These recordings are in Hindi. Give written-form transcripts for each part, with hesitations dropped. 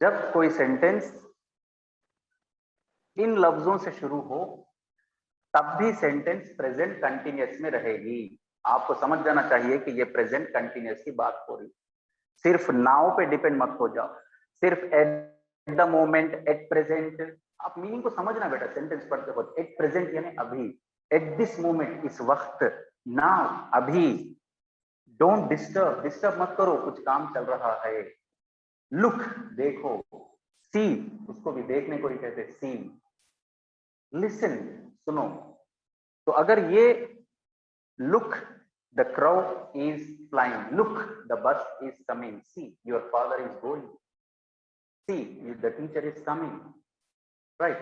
जब कोई सेंटेंस इन लफ्जों से शुरू हो तब भी सेंटेंस प्रेजेंट कंटिन्यूअस में रहेगी। आपको समझ जाना चाहिए कि ये प्रेजेंट कंटिन्यूअस की बात हो रही। सिर्फ नाउ पे डिपेंड मत हो जाओ, सिर्फ at the moment, at present. आप मीनिंग को समझना बेटा, सेंटेंस पढ़ते वक्त एट प्रेजेंट यानी अभी, एट दिस मोमेंट, इस वक्त, नाउ, अभी। डोंट डिस्टर्ब, डिस्टर्ब मत करो, कुछ काम चल रहा है। लुक, देखो। सी, उसको भी देखने को ही कहते हैं, सी। लिसन, सुनो। तो अगर ये look, the crow is flying, look, the bus is coming, see, your father is going, see, the teacher is coming, right?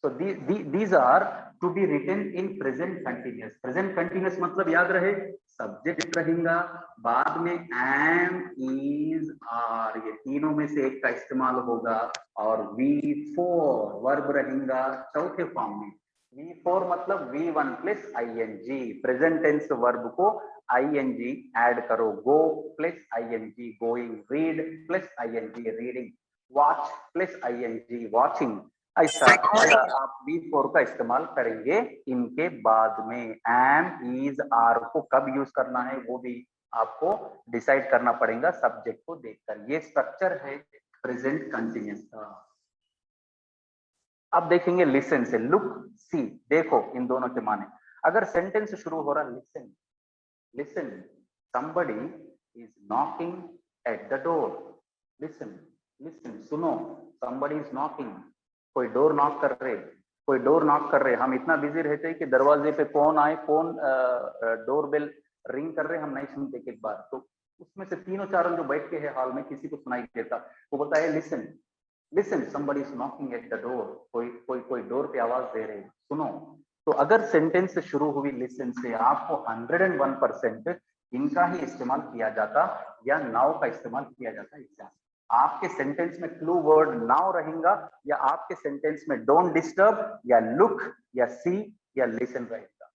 So these are to be written in present continuous. Present continuous मतलब याद रहे, सब्जेक्ट रहेगा, बाद में am, is, are, ये तीनों में से एक का इस्तेमाल होगा, और V4 वर्ब रहेगा चौथे फॉर्म में। V4 मतलब V1 plus ing, present tense verb को ing ऐड करो, go plus ing going, read plus ing reading, watch plus ing watching. ऐसा आप V4 का इस्तेमाल करेंगे इनके बाद में। am, is, are को कब यूज करना है वो भी आपको डिसाइड करना पड़ेगा सब्जेक्ट को देखकर। ये स्ट्रक्चर है प्रेजेंट कंटिन्यूअस का। अब देखेंगे लिसन से, लुक, सी, देखो, इन दोनों के माने। अगर सेंटेंस शुरू हो रहा listen, listen, somebody is knocking at the door, listen, listen, सुनो, somebody is knocking, कोई डोर नॉक कर रहे, कोई डोर नॉक कर रहे। हम इतना बिजी रहते हैं कि दरवाजे पे कौन आए, कौन डोर बेल रिंग कर रहे, हम नहीं सुनते एक बार। तो उसमें से तीनों चारों जो बैठ के है हॉल में, किसी को सुनाई देता, वो बोलता है listen, listen, somebody is knocking at the door, कोई डोर पे आवाज दे रहे, सुनो। तो अगर सेंटेंस शुरू हुई लिसन से, आपको 101% इनका ही इस्तेमाल किया जाता या नाउ का इस्तेमाल किया जाता। एग्जाम आपके सेंटेंस में क्लू वर्ड नाउ रहेगा, या आपके सेंटेंस में डोंट डिस्टर्ब या लुक या सी या लिसन रहेगा।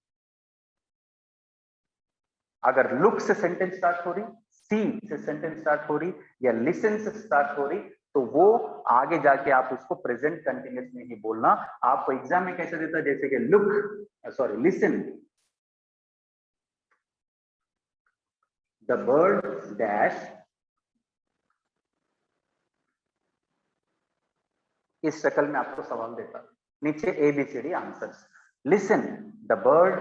अगर लुक से सेंटेंस स्टार्ट हो रही, सी से सेंटेंस स्टार्ट हो रही, या लिसन से स्टार्ट हो रही, तो वो आगे जाके आप उसको प्रेजेंट कंटिन्यूअस में ही बोलना। आपको एग्जाम में कैसे देता है, जैसे कि look, sorry, listen, the bird dash, इस शक्ल में आपको सवाल देता, नीचे ABCD answers. Listen, the bird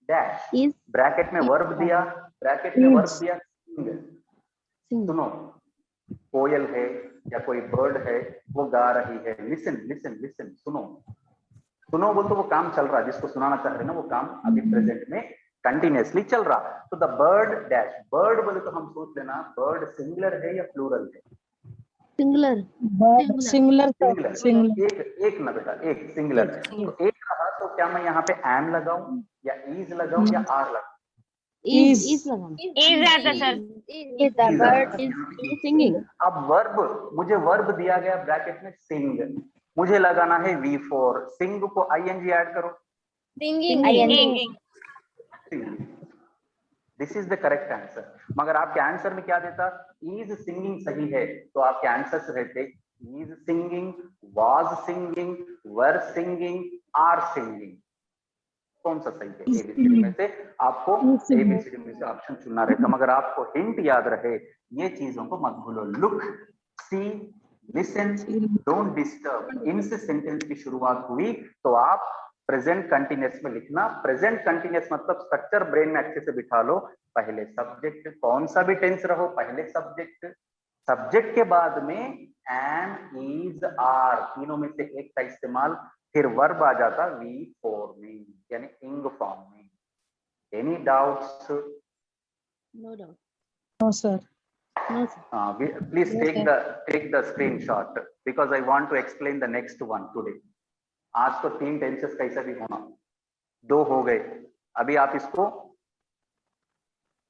dash, bracket में वर्ब दिया, ब्रैकेट में वर्ब दिया, सुनो, कोयल है या कोई बर्ड है वो गा रही है, लिसन, लिसन, लिसन, सुनो। सुनो बोल तो वो काम चल रहा है, जिसको सुनाना चाह रहे ना वो काम अभी प्रेजेंट में कंटिन्यूअसली चल रहा। तो द बर्ड डैश, बर्ड बोले तो हम सोच लेना बर्ड सिंगुलर है या प्लूरल है? सिंगुलर, सिंगुलर, एक ना बेटा, एक सिंगुलर। तो एक रहा तो क्या मैं यहाँ पे एम लगाऊं या इज लगाऊं या आर लगाऊं? is लगाना, सिंगिंग। अब वर्ब, मुझे वर्ब दिया गया ब्रैकेट में सिंग, मुझे लगाना है V4, सिंग को ing ऐड करो, singing, this is the correct answer. मगर आपके आंसर में क्या देता, इज सिंगिंग सही है तो आपके आंसर्स रहते is singing, was singing, were singing, are singing. कौन सा सही है? एबीसीडी में से आपको एबीसीडी में से ऑप्शन चुनना रहता। मगर आपको हिंट याद रहे, ये चीजों को मत भूलो, look, see, listen, don't disturb, इनसे सेंटेंस की शुरुआत हुई तो आप प्रेजेंट कंटिन्यूअस में लिखना। प्रेजेंट कंटिन्यूअस मतलब स्ट्रक्चर ब्रेन में अच्छे से बिठा लो, पहले सब्जेक्ट, कौन सा भी टेंस रहो पहले सब्जेक्ट, सब्जेक्ट के बाद में एम, इज, आर, तीनों में से एक का इस्तेमाल, फिर वर्ब आ जाता V4 में यानी इंग फॉर्म में। Any doubts? No doubt, no sir. Please take the screenshot because I want to explain the next one today. आज तो 3 टेंसेस कैसा भी होना, 2 हो गए। अभी आप इसको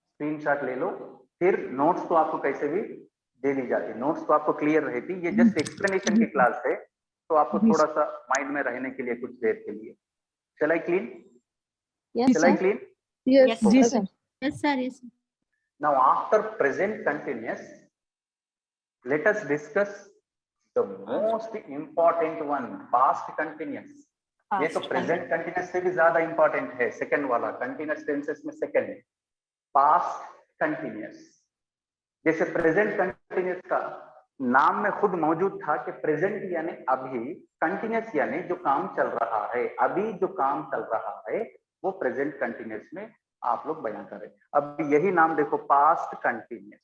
स्क्रीनशॉट ले लो, फिर नोट्स तो आपको कैसे भी दे दी जाती, नोट्स तो आपको क्लियर रहती। ये जस्ट एक्सप्लेनेशन की क्लास है तो आपको थोड़ा सा माइंड में रहने के लिए कुछ देर के लिए। Shall I clean? Shall I clean? Yes, जी sir. yes sir, yes sir. Now after present continuous, let us discuss the most important one past continuous, ये तो प्रेजेंट कंटिन्यूस से भी ज्यादा इंपॉर्टेंट है, सेकंड वाला कंटिन्यूस टेंसेस में सेकंड है पास्ट कंटिन्यूस। जैसे प्रेजेंट कंटिन्यूस का नाम में खुद मौजूद था कि प्रेजेंट यानी अभी, कंटिन्यूस यानी जो काम चल रहा है, अभी जो काम चल रहा है वो प्रेजेंट कंटिन्यूस में आप लोग बयां करें। अब यही नाम देखो पास्ट कंटिन्यूस,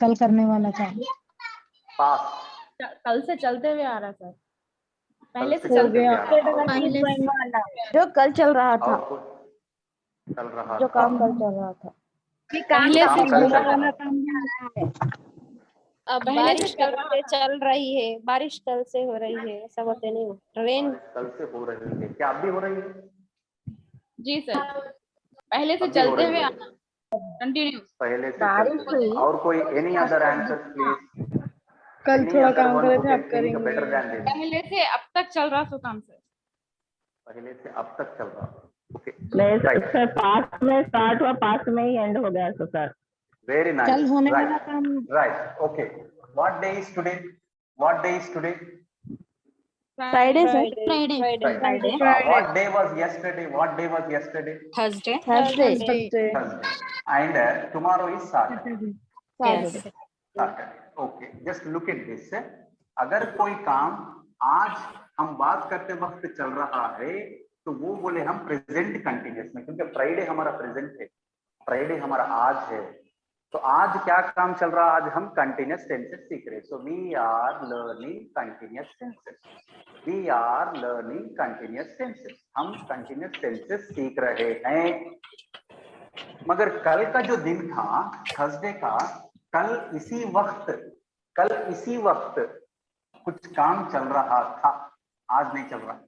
कल करने वाला था। पास्ट कल से चलते हुए आ रहा सर, पहले से से चलते गया पहले जो कल चल रहा था, और कुछ चल रहा जो था, काम कल चल रहा था। पहले काम से कल चल रहा था। बारिश कल से चल रही है, बारिश कल से हो रही है, ऐसा बोलते नहीं हो, रेन कल से हो रही है, क्या अब भी हो रही है? जी सर, पहले से अब भी हो चलते रही हुए है, आना, कंटिन्यूस। पहले से चलते हुए। और कोई एनी अदर आंसर प्लीज? कल थोड़ा काम कर रहे थे, अब बेटर करेंगे। Then this. पहले से अब तक चल रहा सो काम सर। पहले से अब तक चल रहा। ओके, नहीं राइट, सर, पास्ट में स्टार्ट हुआ, पास्ट में ही एंड हो गया सर। वेरी कल नाइस, होने वाला राइट काम right, okay. What day is today? What day is today? Friday sir, Friday Friday. What day was yesterday? What day was yesterday? Thursday Thursday, Thursday. And tomorrow is Saturday. Saturday. Saturday. Okay. Just look at this. अगर कोई काम आज हम बात करते वक्त चल रहा है तो वो बोले हम प्रेजेंट कंटिन्यूस में, क्योंकि फ्राइडे हमारा प्रेजेंट है, फ्राइडे हमारा आज है। तो आज क्या काम चल रहा है? आज हम कंटिन्यूस टेंसेस सीख रहे हैं। So we are learning continuous tenses, we are learning continuous tenses, हम कंटिन्यूस टेंसेस सीख रहे हैं। मगर कल का जो दिन था थर्सडे का, कल इसी वक्त कुछ काम चल रहा था, आज नहीं चल रहा,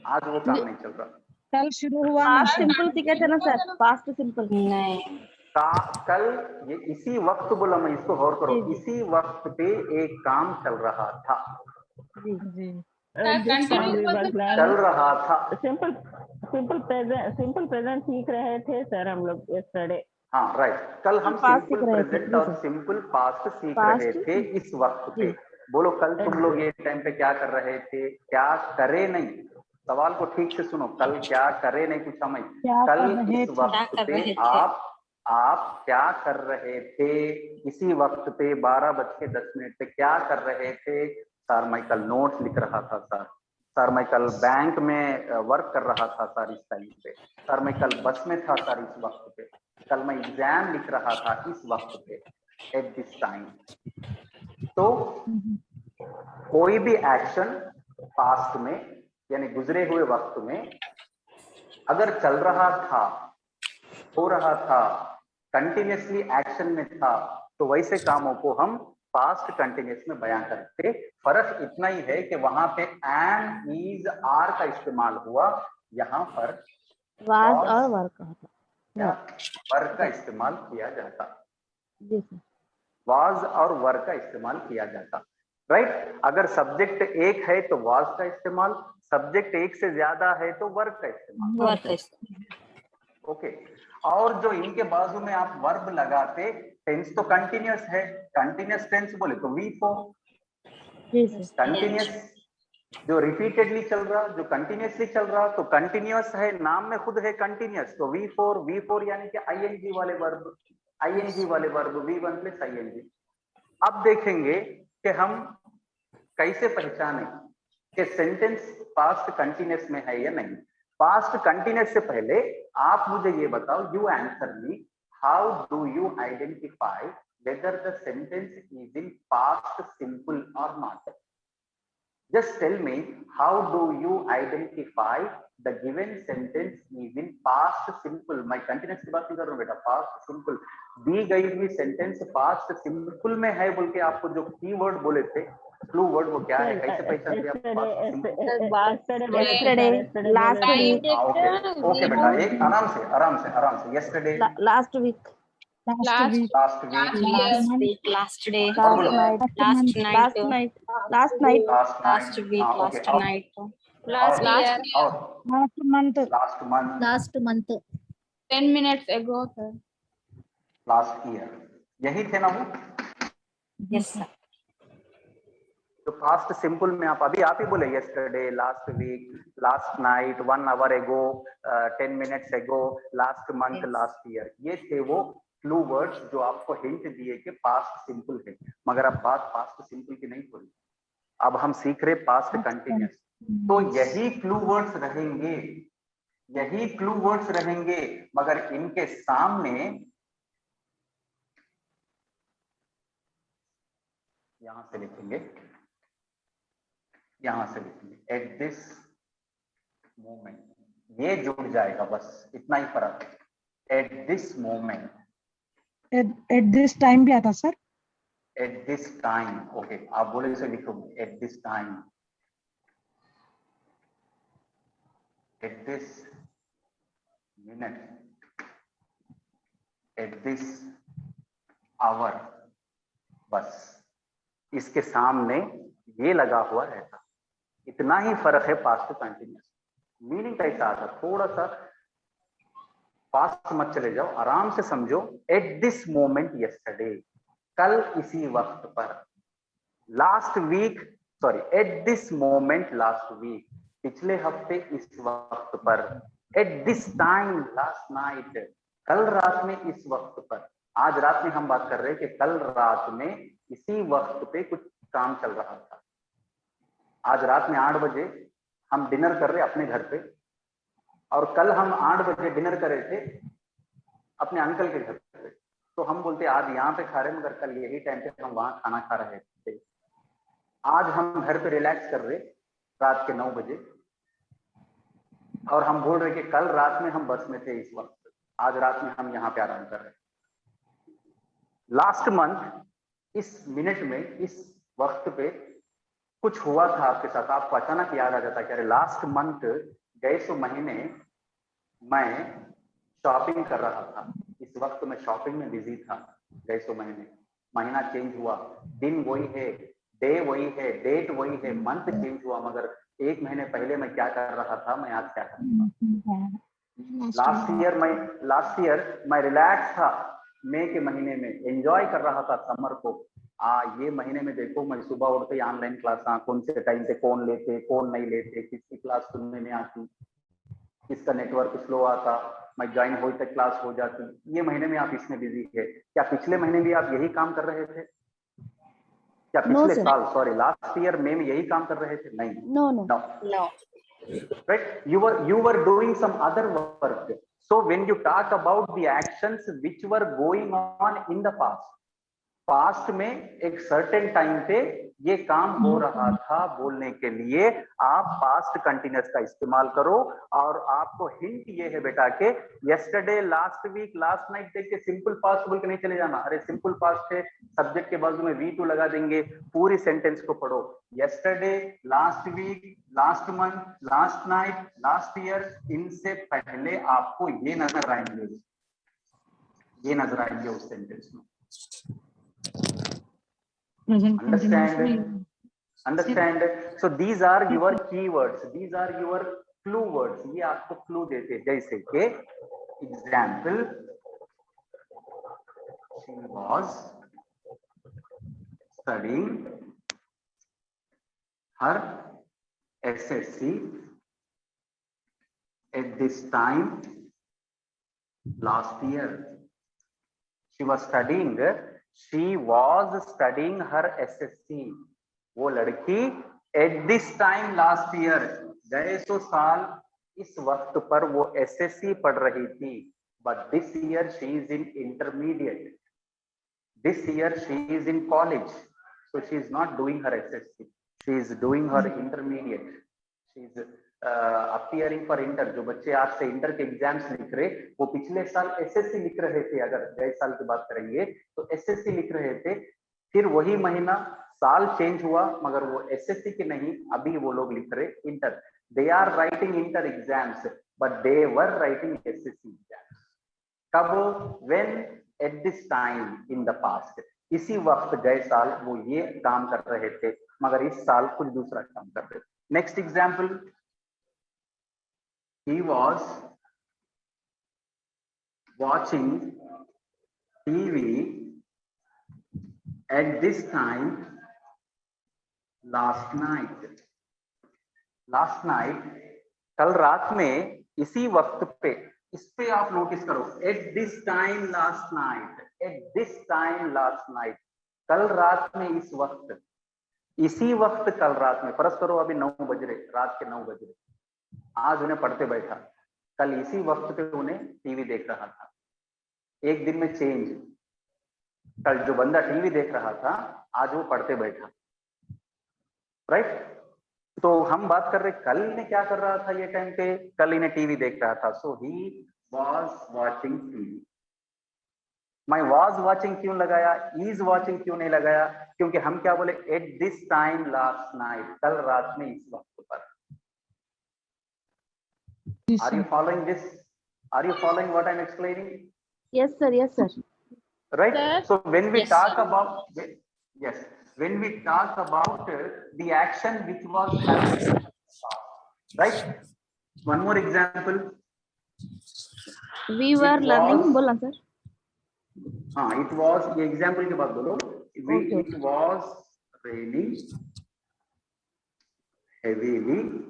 आज वो काम नहीं चल रहा। कल शुरू हुआ पास्ट नहीं सिंपल सीखे थे ना सर, पास्ट सिंपल। नहीं, कल ये इसी वक्त बोला, मैं इसको गौर करो, इसी वक्त पे एक काम चल रहा था, जी। चल रहा था। सिंपल प्रेजेंट सीख रहे थे सर हम लोग यस्टरडे। हाँ राइट, कल हम पास्ट सिंपल सीख रहे थे, प्रेजेंट और सिंपल पास्ट सीख पास्ट, रहे थे इस वक्त पे। बोलो कल तुम लोग ये टाइम पे क्या कर रहे थे? क्या करे नहीं, सवाल को ठीक से सुनो, कल क्या करे नहीं पूछा मैं, क्या कल कर रहे इस थे? वक्त पे आप क्या कर रहे थे? इसी वक्त पे 12:10 पे क्या कर रहे थे? सर मैं कल नोट्स लिख रहा था सर मैं कल बैंक में वर्क कर रहा था सर इस टाइम पे, सर मैं कल बस में था सर इस वक्त पे, कल मैं एग्जाम लिख रहा था इस वक्त पे, एट दिस टाइम। तो कोई भी एक्शन पास्ट में यानी गुजरे हुए वक्त में अगर चल रहा था, हो रहा था, कंटिन्यूसली एक्शन में था, तो वैसे कामों को हम पास्ट कंटिन्यूस में बयां करते। फर्क इतना ही है कि वहां पे एम, इज, आर का इस्तेमाल हुआ, यहाँ पर वाज और वर्क होता। वर्क का इस्तेमाल किया जाता, जी सर। वाज और वर्क का इस्तेमाल किया जाता, राइट। अगर सब्जेक्ट एक है तो वाज का इस्तेमाल, सब्जेक्ट एक से ज्यादा है तो वर्क का इस्तेमाल, ओके। और जो इनके बाजू में आप वर्ब लगाते, टेंस तो कंटिन्यूस है, कंटिन्यूस टेंस बोले तो V4, जी सर। कंटिन्यूस जो रिपीटेडली चल रहा, जो कंटिन्यूसली चल रहा, तो कंटिन्यूस है, नाम में खुद है कंटिन्यूस, तो V4 यानी कि ING वाले वर्ब, V1 प्लस ING। अब देखेंगे कि हम कैसे पहचाने कि सेंटेंस पास्ट कंटिन्यूस में है या नहीं। पास्ट कंटिन्यूस से पहले आप मुझे ये बताओ, you answer me, how do you identify whether the sentence is in past simple और not? Just tell me, how do you identify the given sentence is in past simple? मैं continuous की बात नहीं कर रहा हूँ बेटा, past simple दी गई हुई सेंटेंस past simple में है बोल के आपको जो कीवर्ड बोले थे, क्लू वर्ड, वो क्या है, कैसे पहचानते हैं आप? यस्टरडे, लास्ट वीक, ओके बेटा, एक आराम से yesterday, last week, last week, last week, last day, और बोलो last last night, last night, last week, हाँ, लास्ट okay, नाइट, और लास्ट last month, 10 minutes ago सर। last year, यही थे ना वो? Yes sir. तो पास्ट सिंपल में आप ही बोले yesterday, last week, last night, 1 hour ago, 10 minutes एगो, लास्ट मंथ, लास्ट ईयर, ये थे वो क्लू वर्ड्स जो आपको हिंट दिए कि पास्ट सिंपल है। मगर अब बात पास्ट सिंपल की नहीं हो रही, अब हम सीख रहे पास्ट कंटिन्यूअस। तो यही क्लू वर्ड्स रहेंगे, यही क्लू वर्ड्स रहेंगे, मगर इनके सामने यहां से लिखेंगे, यहां से लिखेंगे एट दिस मोमेंट, ये जुड़ जाएगा, बस इतना ही फर्क है। At this moment, at this time भी आता sir. At this time, okay, आप बोले से लिखोगे at this time, at this minute, at this hour, बस इसके सामने ये लगा हुआ रहता, इतना ही फर्क है पास्ट कंटिन्यूअस। मीनिंग कैसा आता, थोड़ा सा फास्ट मत चले जाओ, आराम से समझो। एट दिस मोमेंट यस्टरडे, कल इसी वक्त पर, last week, sorry at this moment last week, पिछले हफ्ते इस वक्त पर, at this time last night, कल रात में इस वक्त पर। आज रात में हम बात कर रहे हैं कि कल रात में इसी वक्त पे कुछ काम चल रहा था। आज रात में 8 बजे हम डिनर कर रहे अपने घर पे, और कल हम 8 बजे डिनर कर रहे थे अपने अंकल के घर पे। तो हम बोलते आज यहाँ पे खा रहे, मगर कल यही टाइम पे हम वहां खाना खा रहे थे। आज हम घर पे रिलैक्स कर रहे रात के 9 बजे, और हम बोल रहे कि कल रात में हम बस में थे इस वक्त, आज रात में हम यहाँ पे आराम कर रहे। लास्ट मंथ इस मिनट में, इस वक्त पे कुछ हुआ था आपके साथ, आपको अचानक याद आ जाता कि अरे लास्ट मंथ गए सो महीने मैं शॉपिंग कर रहा था, इस वक्त मैं शॉपिंग में बिजी था, गए सो महीने, महीना चेंज हुआ, दिन वही है, डे वही है, डेट वही है, मंथ चेंज हुआ, मगर 1 महीने पहले मैं क्या कर रहा था, मैं आज क्या कर रहा हूँ। लास्ट ईयर मैं रिलैक्स था, मई के महीने में एंजॉय कर रहा था समर को। ये महीने में देखो मैं सुबह उठते ही ऑनलाइन क्लास, कौन से टाइम पे कौन लेते कौन नहीं लेते, किसकी क्लास सुनने में आती, किसका नेटवर्क स्लो आता, मैं ज्वाइन हो तक क्लास हो जाती। ये महीने में आप इसमें बिजी है। क्या पिछले महीने भी आप यही काम कर रहे थे? क्या पिछले साल, सॉरी लास्ट ईयर मई में यही काम कर रहे थे? नहीं, no, right, you were doing some other work. So when you talk about the actions which were going on in the past में एक सर्टेन टाइम पे ये काम हो रहा था बोलने के लिए आप पास्ट कंटिन्यूअस का इस्तेमाल करो। और आपको हिंट ये है बेटा के yesterday, last week, last night देख के सिंपल पास्ट बोल के नहीं चले जाना। अरे सिंपल पास्ट है, सब्जेक्ट के बाजू में V2 लगा देंगे, पूरी सेंटेंस को पढ़ो। Yesterday, last week, last month, last night, last year, इनसे पहले आपको ये नजर आएंगे, ये नजर आएंगे उस सेंटेंस में। Understand? So these are your keywords, these are your clue words. ये आपको clue देते हैं, जैसे कि example, she was studying her SSC at this time last year. She was studying her SSC. वो लड़की at this time last year, गए सो साल इस वक्त पर वो SSC पढ़ रही थी। But this year she is in intermediate. This year she is in college. So she is not doing her SSC. She is doing her intermediate. She is appearing for inter. जो बच्चे आज से इंटर के एग्जाम्स लिख रहे, वो पिछले साल SSC लिख रहे थे। अगर गए साल की बात करेंगे तो SSC लिख रहे थे, फिर वही महीना साल चेंज हुआ, मगर वो SSC के नहीं, अभी वो लोग लिख रहे inter. They are writing inter exams, but they were writing SSC exams. कब? When? At this time in the past. इसी वक्त गए साल वो ये काम कर रहे थे, मगर इस साल कुछ दूसरा काम कर रहे थे। Next example, he was watching TV at this time last night कल रात में इसी वक्त पे, इस पे आप नोटिस करो, eight this time last night, कल रात में इस वक्त, इसी वक्त कल रात में, फर्ज करो अभी 9 बज रहे, रात के 9 बज रहे, आज उन्हें पढ़ते बैठा, कल इसी वक्त पे उन्हें टीवी देख रहा था। एक दिन में चेंज, कल जो बंदा टीवी देख रहा था आज वो पढ़ते बैठा, राइट। तो हम बात कर रहे कल इन्हें क्या कर रहा था, ये टाइम पे कल इन्हें टीवी देख रहा था, सो ही वाज वाचिंग टीवी। मैं वाज वाचिंग क्यों लगाया, इज वाचिंग क्यों नहीं लगाया, क्योंकि हम क्या बोले, eight this time last night, कल रात में इस वक्त पर। Yes, Are you sir. following this? Are you following what I'm explaining? Yes, sir. Yes, sir. Right. Sir? So when we Yes, talk sir. about, yes, when we talk about the action which was happening, right? One more example. We were It learning. was- बोला sir. हाँ, it was, ये example के बाद बोलो, Okay. it was raining heavily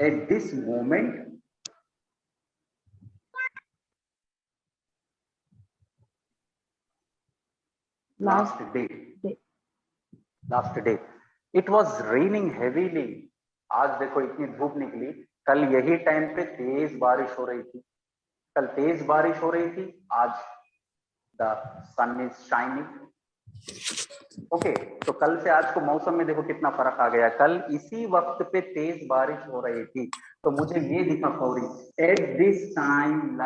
at this moment last day. It was raining heavily. आज देखो इतनी धूप निकली, कल यही टाइम पे तेज बारिश हो रही थी, कल तेज बारिश हो रही थी, आज the sun is shining. Okay, तो कल से आज को मौसम में देखो कितना फर्क आ गया, कल इसी वक्त पे तेज बारिश हो रही थी, तो मुझे ये दिखा फौरी, eight this time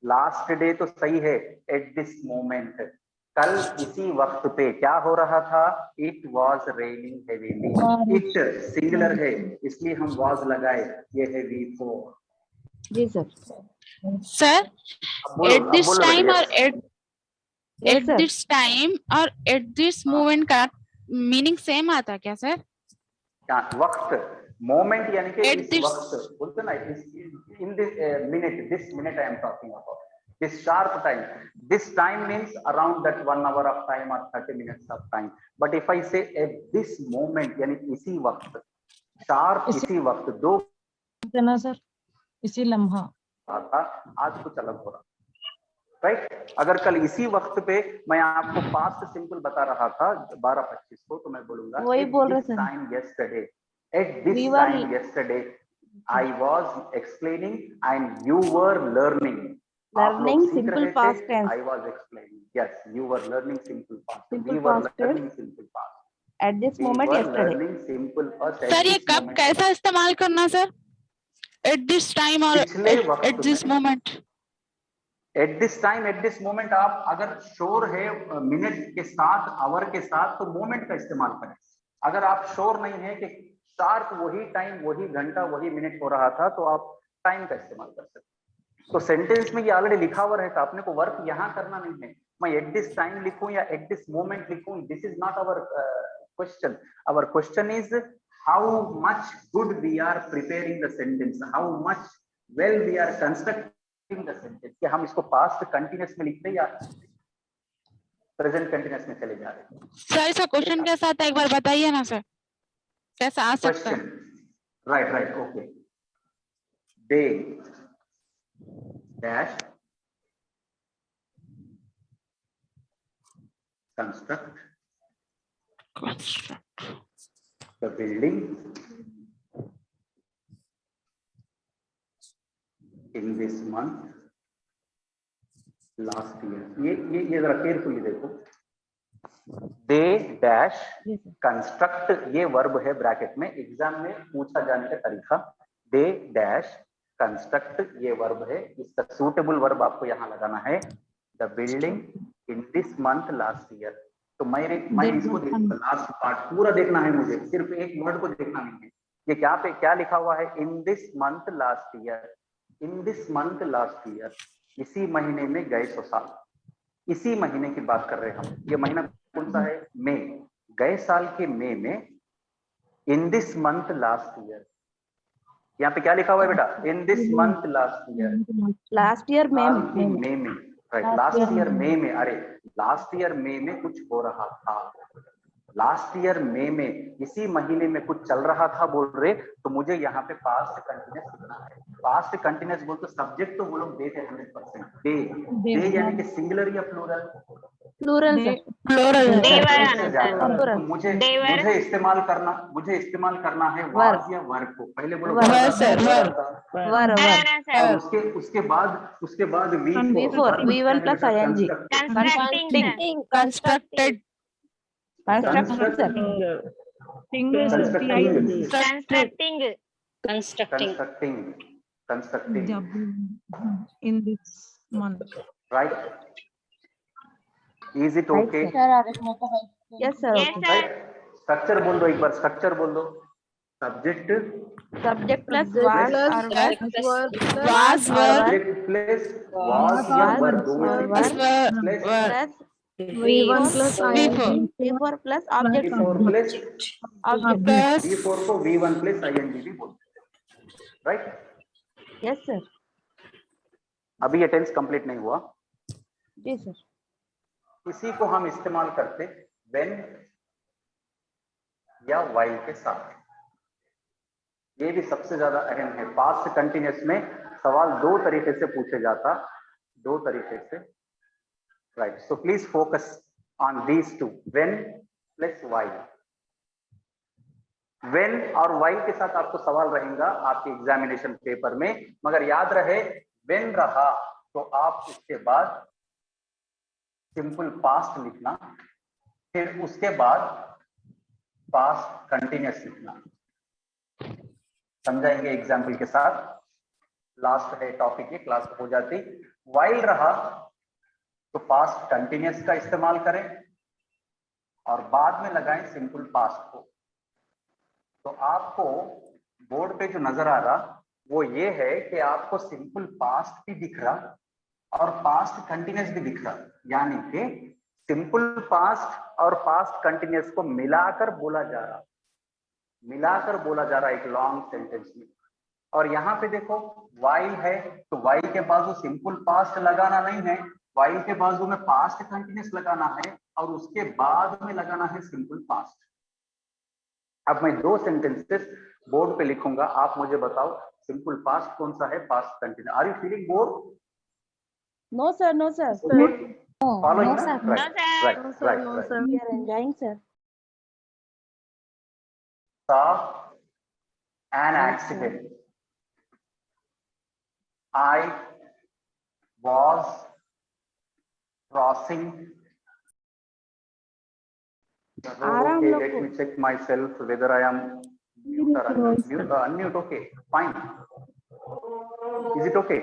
last day तो सही है, एट दिस मोमेंट, कल इसी वक्त पे क्या हो रहा था, it was raining heavily, it singular है इसलिए हम वॉज लगाए, ये है वी फोर। जी sir. Sir, at this time or Yes, at sir. this time और at this हाँ। moment का मीनिंग सेम आता है क्या सर? क्या वक्त, मोमेंट यानी कि At इस this- वक्त बोलते ना, in this minute, this minute I am talking about, this sharp time, this time means around that 1 hour of time और 30 minutes of time, but if I से एट दिस मोमेंट यानी इसी वक्त, शार्प इसी वक्त, दो ना सर, इसी लम्हा। था, आज कुछ अलग हो रहा, राइट। अगर कल इसी वक्त पे मैं आपको पास्ट सिंपल बता रहा था 12:25 को, तो मैं बोलूंगा वही बोल रहे sir. Time yesterday, at this We were- time yesterday I was explaining and you were learning. Learning simple past tense. I was explaining, yes you were learning simple past, Simple we were past tense. Learning simple past, At this we moment were yesterday. Learning simple past. Sir ये कब कैसा इस्तेमाल करना सर? At this time और पिछले वक्त at this में। moment? Eight this time, at this moment, आप अगर श्योर है मिनट के साथ, आवर के साथ, तो मोमेंट का इस्तेमाल करें। अगर आप श्योर नहीं है कि शार्प वही टाइम, वही घंटा, वही मिनट हो रहा था, तो आप टाइम का इस्तेमाल कर सकते हैं। तो सेंटेंस में ये ऑलरेडी लिखा हुआ रहता, आपने को वर्क यहाँ करना नहीं है, मैं एट दिस टाइम लिखूं या एट दिस मोमेंट लिखूं, this is not our question. Our question is how much good we are preparing the sentence, how much well we are constructing the sentence, कि हम इसको पास्ट कंटिन्यूअस में लिखते हैं या प्रेजेंट कंटिन्यूअस में चले जा रहे हैं। सर इसका क्वेश्चन कैसा आता है एक बार बताइए ना सर, कैसा आ सकता है? Question, right, okay, they dash construct the building in this month last year। ये जरा केयरफुली देखो, they dash Yes, sir. Construct, ये वर्ब है ब्रैकेट में, एग्जाम में पूछा जाने का तरीका, दे डैश कंस्ट्रक्ट, ये वर्ब है, इसका सूटेबल वर्ब आपको यहाँ लगाना है, the building in this month last year. तो मैं इसको देखूंगा, लास्ट पार्ट पूरा देखना है मुझे, सिर्फ एक वर्ड को देखना नहीं है। ये क्या लिखा हुआ है, in this month last year, in this month last year, इसी महीने में गए 100 साल, इसी महीने की बात कर रहे हैं हम। ये महीना कौन सा है, मई, गए साल के मई में, in this month last year, यहाँ पे क्या लिखा हुआ है बेटा, in this month last year, Last year साल ma'am. की मई में, राइट, लास्ट ईयर मई में, अरे लास्ट ईयर मई में कुछ हो रहा था, लास्ट ईयर मई में इसी महीने में कुछ चल रहा था बोल रहे, तो मुझे यहाँ पे पास्ट कंटिन्यूस लिखना है। पास्ट कंटिन्यूस बोल तो सब्जेक्ट तो वो लोग दे थे 100%, दे यानी कि सिंगुलर या प्लूरल, प्लूरल सर, Plural. मुझे इस्तेमाल करना है वाज या वर्ब को। पहले बोलो वर्ब, वर्ब सर, वर्ब। वर वर और उसके बाद V4 V1 plus ing Constructed. constructed sir, constructing In this month. Right, is it right okay? sir, yes sir, okay. Right, structure बोल दो एक बार, स्ट्रक्चर बोल दो। Subject subject plus was or was Was verb. Subject plus was या वर्ब, दो में से Was verb. Plus plus V1 plus V4 plus object V4 plus object, Plus. V4 को V1 प्लस ing भी बोलते हैं, राइट। yes sir, अभी ये टेंस कंप्लीट नहीं हुआ, जी sir, इसी को हम इस्तेमाल करते व्हेन या व्हाइल के साथ। ये भी सबसे ज्यादा अहम है। पास्ट कंटिन्यूअस में सवाल दो तरीके से पूछे जाता, दो तरीके से, right. So please focus on these two, when plus while. When और व्हाइल के साथ आपको सवाल रहेगा आपके एग्जामिनेशन पेपर में, मगर याद रहे व्हेन रहा तो आप उसके बाद सिंपल पास्ट लिखना, फिर उसके बाद पास्ट कंटिन्यूअस लिखना। समझाएंगे एग्जाम्पल के साथ, लास्ट है टॉपिक, ये क्लास हो जाती। व्हाइल रहा तो पास्ट कंटिन्यूअस का इस्तेमाल करें और बाद में लगाएं सिंपल पास्ट को। तो आपको बोर्ड पे जो नजर आ रहा वो ये है कि आपको सिंपल पास्ट भी दिख रहा और पास्ट कंटिन्यूअस भी दिख रहा, यानी कि सिंपल पास्ट और पास्ट कंटिन्यूअस को मिलाकर बोला जा रहा, मिलाकर बोला जा रहा एक लॉन्ग सेंटेंस में। और यहाँ पे देखो व्हाइल है तो व्हाइल के बाजू सिंपल पास्ट लगाना नहीं है, व्हाइल के बाजू में पास्ट कंटिन्यूअस लगाना है और उसके बाद में लगाना है सिंपल पास्ट। अब मैं दो सेंटेंसेस बोर्ड पे लिखूंगा, आप मुझे बताओ सिंपल पास्ट कौन सा है, past continuous. Are you feeling bored? no sir, no sir, Following, No, na? sir. Right, right. we are enjoying sir, Saw an accident. I was crossing the road. Aram Okay, loko. let me check myself whether I am mute or unmute. Unmute, okay, fine. Is it okay?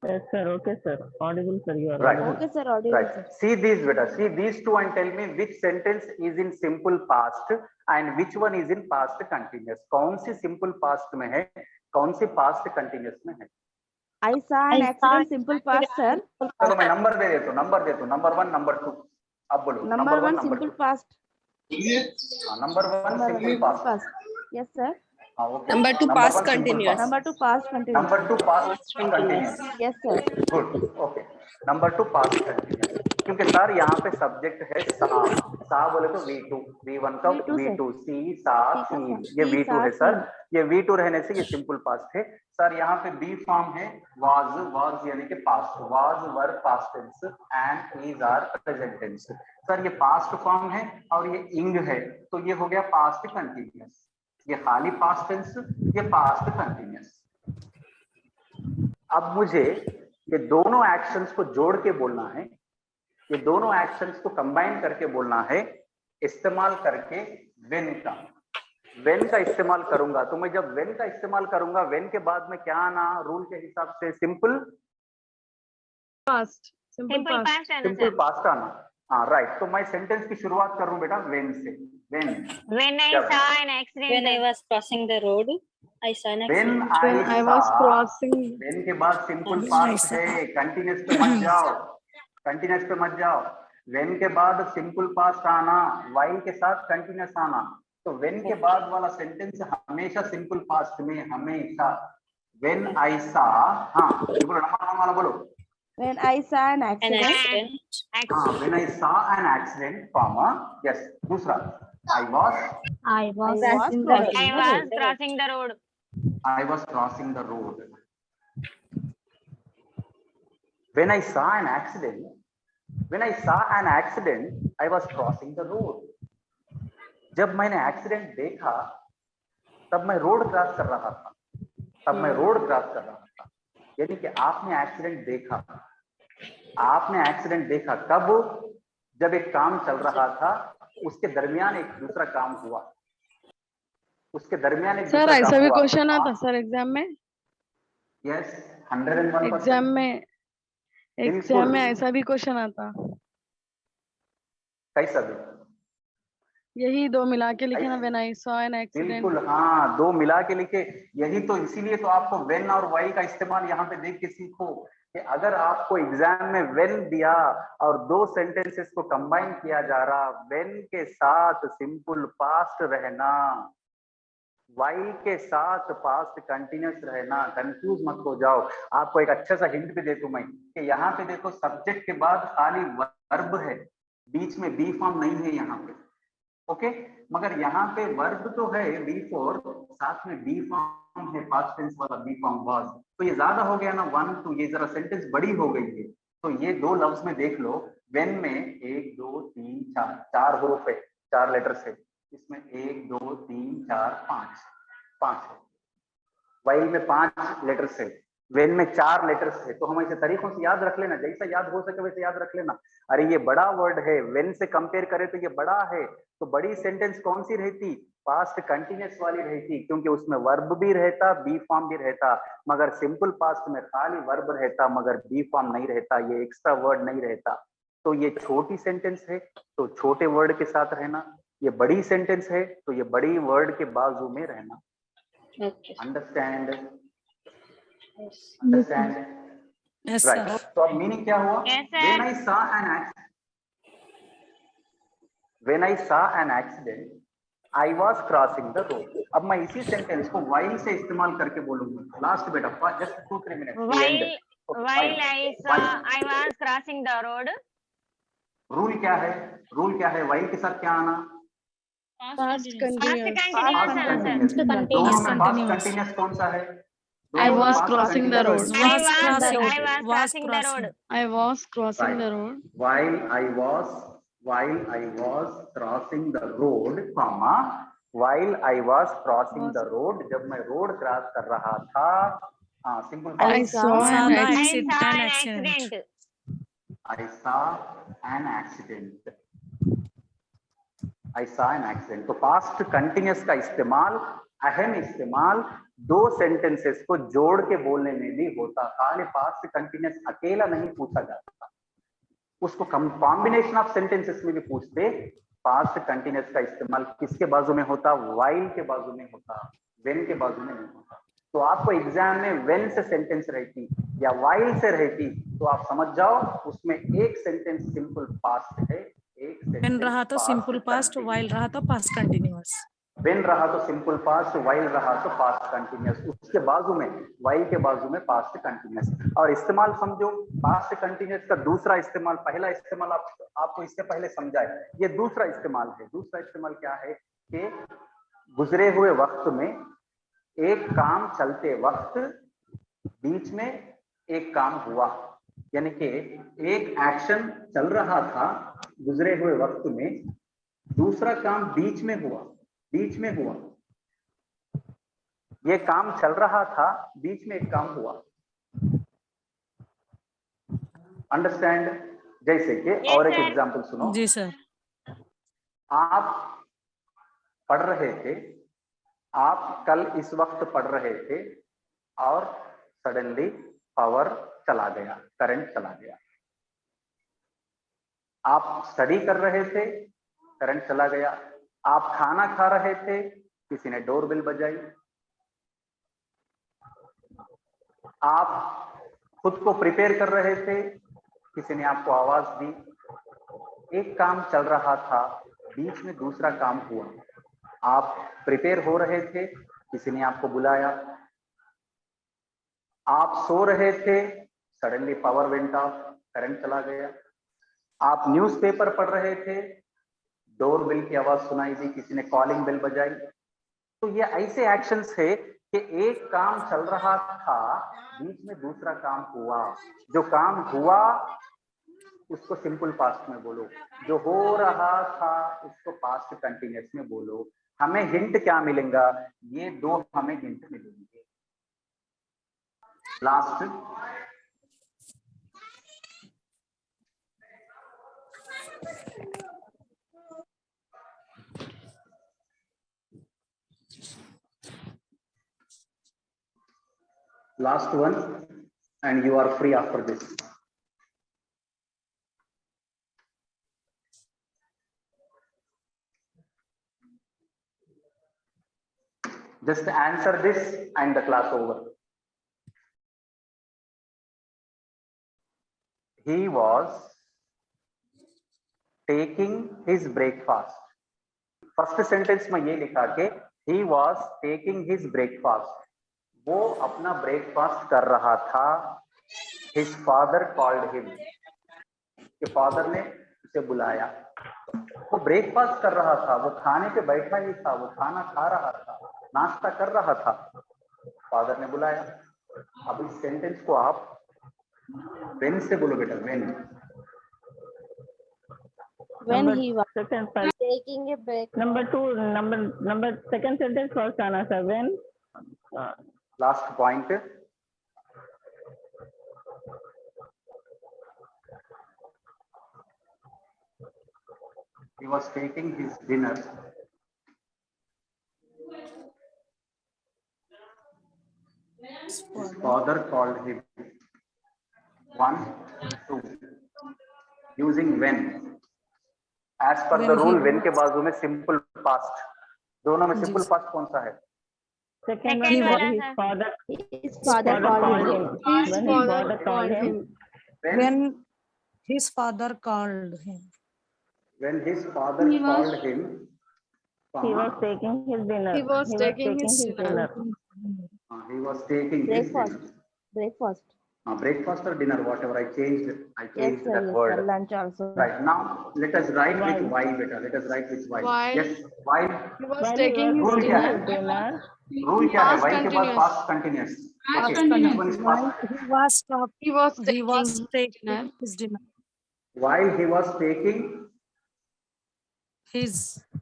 Yes, sir. Okay, sir. Audible, sir. You are Right. audible. okay sir, audible Right. sir, See these, beta. See these two and tell me which sentence is in simple past and which one is in past continuous. कौन सी simple past में है, कौन सी past continuous में है? I saw an accident simple past sir, चलो मैं नंबर दे देता हूँ, नंबर देता हूँ, नंबर 1 नंबर 2, अब बोलो number 1 number simple 2। past, number 1 number 1 simple simple past, past, yes sir, हाँ okay. Number 2 past continuous. number 2 past continuous, number 2 past continuous, yes sir, good, okay. Number 2 past continuous, क्योंकि सर यहाँ पे सब्जेक्ट है सा, सा बोले तो V2, V1 का V2 सर। V2, सी सा सी का सी, सा, ये सी V2 सा है सर, सी। ये V2 रहने से ये सिंपल पास्ट है सर। यहाँ पे बी फॉर्म है वाज, वाज यानी कि past, was were past tense and is are present tense. Sir ये पास्ट फॉर्म है और ये इंग है, तो ये हो गया पास्ट कंटिन्यूअस। ये खाली पास्ट टेंस, ये पास्ट कंटिन्यूअस। अब मुझे ये दोनों एक्शंस को जोड़ के बोलना है, ये दोनों एक्शंस को कंबाइन करके बोलना है, इस्तेमाल करके व्हेन का। व्हेन का इस्तेमाल करूंगा तो मैं जब व्हेन का इस्तेमाल करूंगा, व्हेन के बाद में क्या आना रूल के हिसाब से, सिंपल पास्ट आना। हाँ राइट, तो मैं सेंटेंस की शुरुआत करूं बेटा व्हेन से। When When I saw an accident, When I was crossing the road, I saw an when accident. I was crossing, when के बाद सिंपल पास्ट है, कंटीन्यूअस पे मत जाओ, कंटीन्यूअस पे मत जाओ। व्हेन के बाद सिंपल पास्ट आना, व्हाइल के साथ कंटीन्यूअस आना, तो व्हेन के बाद वाला सेंटेंस हमेशा सिंपल पास्ट में, हमेशा। व्हेन आई सा, हाँ बोलो नंबर 1 वाला बोलो, When I saw an An accident. accident. हाँ, when I saw an accident, comma, yes, दूसरा, I was I was I was crossing the road. crossing the road. When I saw an accident, I was crossing the road. जब मैंने एक्सीडेंट देखा तब मैं रोड क्रॉस कर रहा था, यानी कि आपने एक्सीडेंट देखा कब? जब एक काम चल रहा था, उसके दरमियान एक दूसरा काम हुआ, सर ऐसा भी क्वेश्चन आता सर एग्जाम में? यस, 101%। एग्जाम में ऐसा भी क्वेश्चन आता? कैसा भी? यही दो मिला के लिखे ना, when I saw an accident. बिल्कुल, हाँ, दो मिला के लिखे। यही तो, इसीलिए तो आपको व्हेन और वाई का इस्तेमाल यहाँ पे देख के सीखो कि अगर आपको एग्जाम में व्हेन दिया और दो सेंटेंसेस को कंबाइन किया जा रहा, व्हेन के साथ सिंपल पास्ट रहना, वाइल के साथ पास्ट कंटिन्यूअस रहना, कंफ्यूज मत हो जाओ। आपको एक अच्छा सा हिंट भी दे दूं मैं कि यहाँ पे देखो सब्जेक्ट के बाद खाली वर्ब है, बीच में बी फॉर्म नहीं है यहाँ पे, ओके? मगर यहाँ पे वर्ब तो है बी फोर, साथ में बी फॉर्म है, पास्ट टेंस वाला बी फॉर्म वाज, तो ये ज्यादा हो गया ना, 1 2, ये जरा सेंटेंस बड़ी हो गई है। तो ये दो लफ्ज में देख लो, व्हेन में 1 2 3 4 4 हरूफ है, 4 लेटर्स है, इसमें 1 2 3 4 5 है, वाइल में 5 लेटर्स है, व्हेन में 4 लेटर्स है। तो हम ऐसे तरीकों से याद रख लेना, जैसा याद हो सके वैसे याद रख लेना। अरे ये बड़ा वर्ड है, व्हेन से कंपेयर करें तो ये बड़ा है, तो बड़ी सेंटेंस कौन सी रहती? पास्ट कंटिन्यूअस वाली रहती, क्योंकि उसमें वर्ब भी रहता, बी फॉर्म भी रहता। मगर सिंपल पास्ट में खाली वर्ब रहता मगर बी फॉर्म नहीं रहता, ये एक्स्ट्रा वर्ड नहीं रहता। तो ये छोटी सेंटेंस है तो छोटे वर्ड के साथ रहना, ये बड़ी सेंटेंस है तो ये बड़ी वर्ड के बाजू में रहना। अंडरस्टैंड? Yes, right. तो अब मीनिंग क्या हुआ? Yes, sir. When I saw an accident, I was crossing the road. अब मैं इसी सेंटेंस को while से इस्तेमाल करके बोलूंगा। लास्ट बेटा, just 2-3 minute. While I was crossing the road. Rule क्या है? while के साथ क्या आना? Past continuous. कंटिन्यूअस कौन सा है? I was crossing the road. I was crossing the road. I was crossing the road. While I was crossing the road, comma, while I was crossing the road, जब मैं रोड क्रॉस कर रहा था, हाँ, simple. I saw an accident. I saw an accident। तो पास्ट कंटिन्यूअस का इस्तेमाल, अहम इस्तेमाल दो सेंटेंसेस को जोड़ के बोलने में भी होता। खाली पास्ट कंटिन्यूअस अकेला नहीं पूछा जाता, उसको कॉम्बिनेशन ऑफ सेंटेंसेस में भी पूछते। पास्ट कंटिन्यूअस का इस्तेमाल किसके बाजू में होता? वाइल के बाजू में होता, व्हेन के बाजू में नहीं होता। तो आपको एग्जाम में व्हेन से सेंटेंस रहती या वाइल से रहती तो आप समझ जाओ उसमें एक सेंटेंस सिंपल पास्ट है, एक व्हेन रहा तो सिंपल पास्ट, वाइल रहा तो पास्ट कंटिन्यूअस। व्हेन रहा तो सिंपल पास्ट, वाइल रहा तो पास्ट कंटिन्यूअस, उसके बाजू में, वाइल के बाजू में पास्ट कंटिन्यूअस। और इस्तेमाल समझो, पास्ट कंटिन्यूअस का दूसरा इस्तेमाल, पहला इस्तेमाल आपको इससे पहले समझाए, ये दूसरा इस्तेमाल है। दूसरा इस्तेमाल क्या है कि गुजरे हुए वक्त में, एक काम चलते वक्त बीच में एक काम हुआ, यानी कि एक एक्शन चल रहा था गुजरे हुए वक्त में, दूसरा काम बीच में हुआ। ये काम चल रहा था, बीच में एक काम हुआ। अंडरस्टैंड? जैसे कि और एक एग्जांपल सुनो। जी सर। आप पढ़ रहे थे, आप कल इस वक्त पढ़ रहे थे और सडनली पावर चला गया, करंट चला गया। आप स्टडी कर रहे थे, करंट चला गया। आप खाना खा रहे थे, किसी ने डोरबेल बजाई। आप खुद को प्रिपेयर कर रहे थे, किसी ने आपको आवाज दी। एक काम चल रहा था, बीच में दूसरा काम हुआ। आप प्रिपेयर हो रहे थे, किसी ने आपको बुलाया। आप सो रहे थे, suddenly power went of, current चला गया। आप न्यूज़पेपर पढ़ रहे थे, डोर बेल की आवाज सुनाई दी, किसी ने कॉलिंग बेल बजाई। तो ये ऐसे एक्शंस है कि एक काम चल रहा था, बीच में दूसरा काम हुआ। जो काम हुआ उसको सिंपल पास्ट में बोलो, जो हो रहा था उसको पास्ट कंटिन्यूअस में बोलो। हमें हिंट क्या मिलेगा? ये दो हमें हिंट मिलेंगे। Last, last one, and you are free after this. Just answer this and the class over. He was taking his breakfast. First sentence में ये लिखा के he was taking his breakfast. वो अपना ब्रेकफास्ट कर रहा था। His father called him. के फादर ने उसे बुलाया। वो ब्रेकफास्ट कर रहा था, वो खाने पे बैठा ही था, वो खाना खा रहा था, नाश्ता कर रहा था, फादर ने बुलाया। अब इस सेंटेंस को आप when से बोलो बेटा, When he was second part. taking a break. Number 2, number second sentence first आना sir. When last point, he was taking his dinner. His father called him. 1, 2. Using when. As per the rule, when के बाजू में simple past. दोनों में simple past कौन सा है? second Second one, वाला his sir. father his father called him. when his father called him. When his father called him. When his father called him, He was taking his dinner. He was taking his dinner. he was taking his Breakfast. dinner. Breakfast. Breakfast or dinner, whatever. I changed Yes, that sir. Yes, sir. word. Lunch also. Right now, let us write with While. while, beta. Let us write with while. While. Yes, while. He was While taking he was his Rule क्या dinner. है? dinner, Rule क्या है? Past While के बाद continuous. past continuous. Past Okay. continuous. This one is While past. he was talk, He was he was taking taking dinner. his dinner. While he was taking His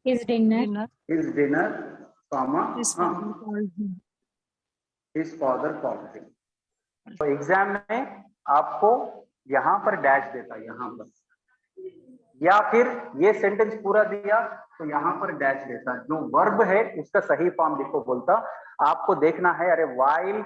His dinner. dinner. his dinner, comma, His father called him. his father called him. तो एग्जाम में आपको यहाँ पर डैश देता, यहाँ पर, या फिर ये सेंटेंस पूरा दिया तो यहाँ पर डैश देता। जो वर्ब है उसका सही फॉर्म लिखो बोलता। आपको देखना है, अरे वाइल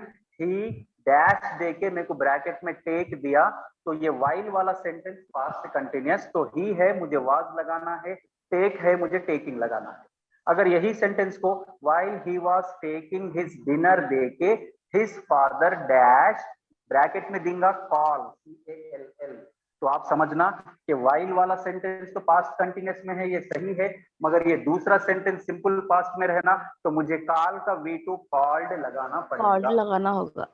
ही डैश देके मेरे को ब्रैकेट में टेक दिया, तो ये वाइल वाला सेंटेंस पास्ट कंटिन्यूअस, तो ही है मुझे वाज लगाना है, टेक है मुझे टेकिंग लगाना है। अगर यही सेंटेंस को while he was taking his dinner देके हिज फादर डैश ब्रैकेट में देंगे कॉल, CALL, तो आप समझना कि वाइल वाला सेंटेंस तो पास्ट कंटिन्यूअस में है, ये सही है, मगर ये दूसरा सेंटेंस सिंपल पास्ट में रहना तो मुझे कॉल का V2 कॉल्ड लगाना Called पड़ेगा। लगाना होगा।